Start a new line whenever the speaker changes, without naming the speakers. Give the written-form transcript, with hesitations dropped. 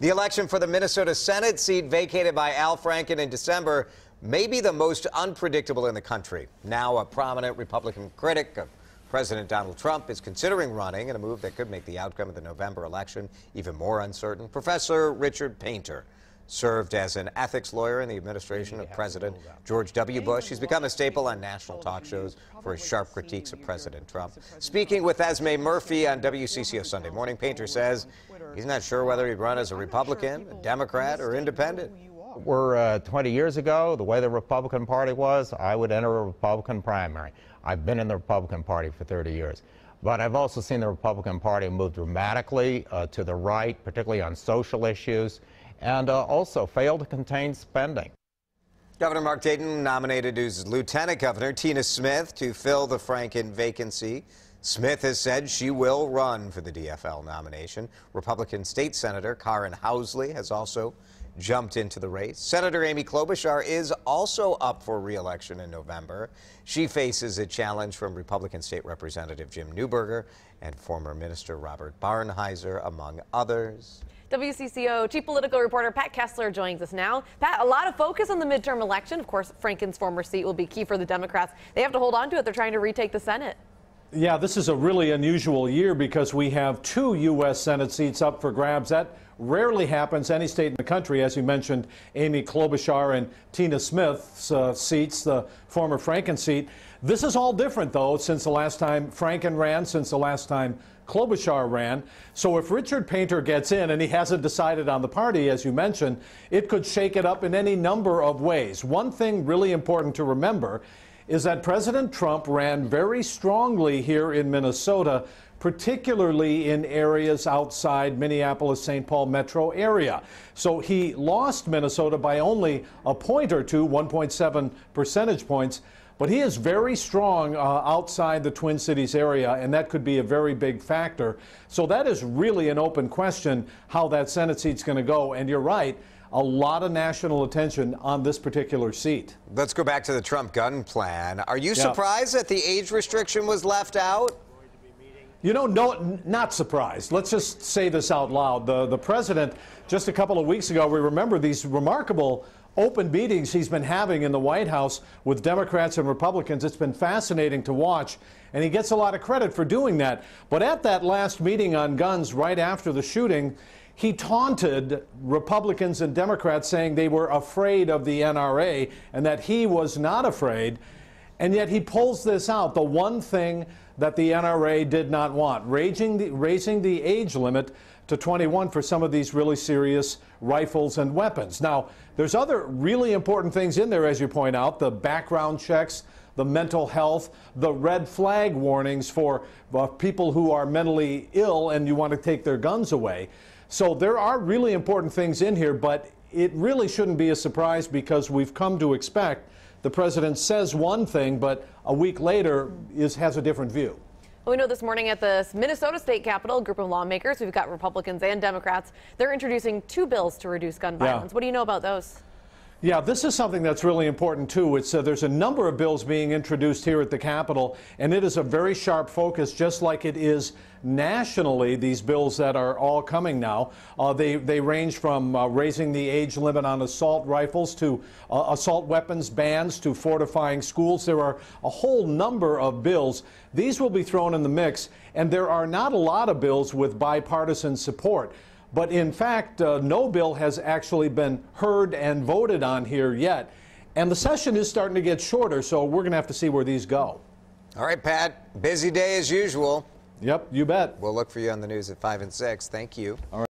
The election for the Minnesota Senate seat vacated by Al Franken in December may be the most unpredictable in the country. Now, a prominent Republican critic of President Donald Trump is considering running in a move that could make the outcome of the November election even more uncertain. Professor Richard Painter served as an ethics lawyer in the administration of President George W. Bush. He's become a staple on national talk shows for his sharp critiques of President Trump. Speaking with Esme Murphy on WCCO Sunday Morning, Painter says he's not sure whether he'd run as a Republican, a Democrat, or independent.
We're 20 years ago, the way the Republican Party was, I would enter a Republican primary. I've been in the Republican Party for 30 years. But I've also seen the Republican Party move dramatically to the right, particularly on social issues, and also fail to contain spending.
Governor Mark Dayton nominated his Lieutenant Governor Tina Smith to fill the Franken vacancy. Smith has said she will run for the DFL nomination. Republican State Senator Karen Housley has also jumped into the race. Senator Amy Klobuchar is also up for re-election in November. She faces a challenge from Republican State Representative Jim Newberger and former Minister Robert Barnhizer, among others.
WCCO Chief Political Reporter Pat Kessler joins us now. Pat, a lot of focus on the midterm election. Of course, Franken's former seat will be key for the Democrats. They have to hold on to it. They're trying to retake the Senate.
Yeah, this is a really unusual year because we have 2 U.S. Senate seats up for grabs. That rarely happens any state in the country. As you mentioned, Amy Klobuchar and Tina Smith's seats, the former Franken seat. This is all different, though, since the last time Franken ran, since the last time Klobuchar ran. So if Richard Painter gets in, and he hasn't decided on the party, as you mentioned, it could shake it up in any number of ways. One thing really important to remember is that President Trump ran very strongly here in Minnesota, particularly in areas outside Minneapolis-St. Paul metro area. So he lost Minnesota by only a point or two, 1.7 percentage points. But he is very strong outside the Twin Cities area, and that could be a very big factor. So that is really an open question, how that Senate seat's going to go. And you're right, a lot of national attention on this particular seat.
Let's go back to the Trump gun plan. Are you surprised that the age restriction was left out?
You know, no, not surprised. Let's just say this out loud. The president, just a couple of weeks ago, we remember these remarkable open meetings he's been having in the White House with Democrats and Republicans. It's been fascinating to watch, and he gets a lot of credit for doing that. But at that last meeting on guns right after the shooting, he taunted Republicans and Democrats, saying they were afraid of the NRA and that he was not afraid. And yet he pulls this out, the one thing that the NRA did not want, raising the age limit to 21 for some of these really serious rifles and weapons. Now, there's other really important things in there, as you point out, the background checks, the mental health, the red flag warnings for people who are mentally ill and you want to take their guns away. So there are really important things in here, but it really shouldn't be a surprise because we've come to expect the president says one thing, but a week later has a different view.
We know this morning at the Minnesota State Capitol, a group of lawmakers, we've got Republicans and Democrats, they're introducing 2 bills to reduce gun violence. What do you know about those?
Yeah, this is something that's really important, too. It's there's a number of bills being introduced here at the Capitol, and it is a very sharp focus, just like it is nationally, these bills that are all coming now. They range from raising the age limit on assault rifles to assault weapons bans to fortifying schools. There are a whole number of bills. These will be thrown in the mix, and there are not a lot of bills with bipartisan support. But in fact, no bill has actually been heard and voted on here yet. And the session is starting to get shorter, so we're going to have to see where these go.
All right, Pat, busy day as usual.
Yep, you bet.
We'll look for you on the news at 5 and 6. Thank you.
All right.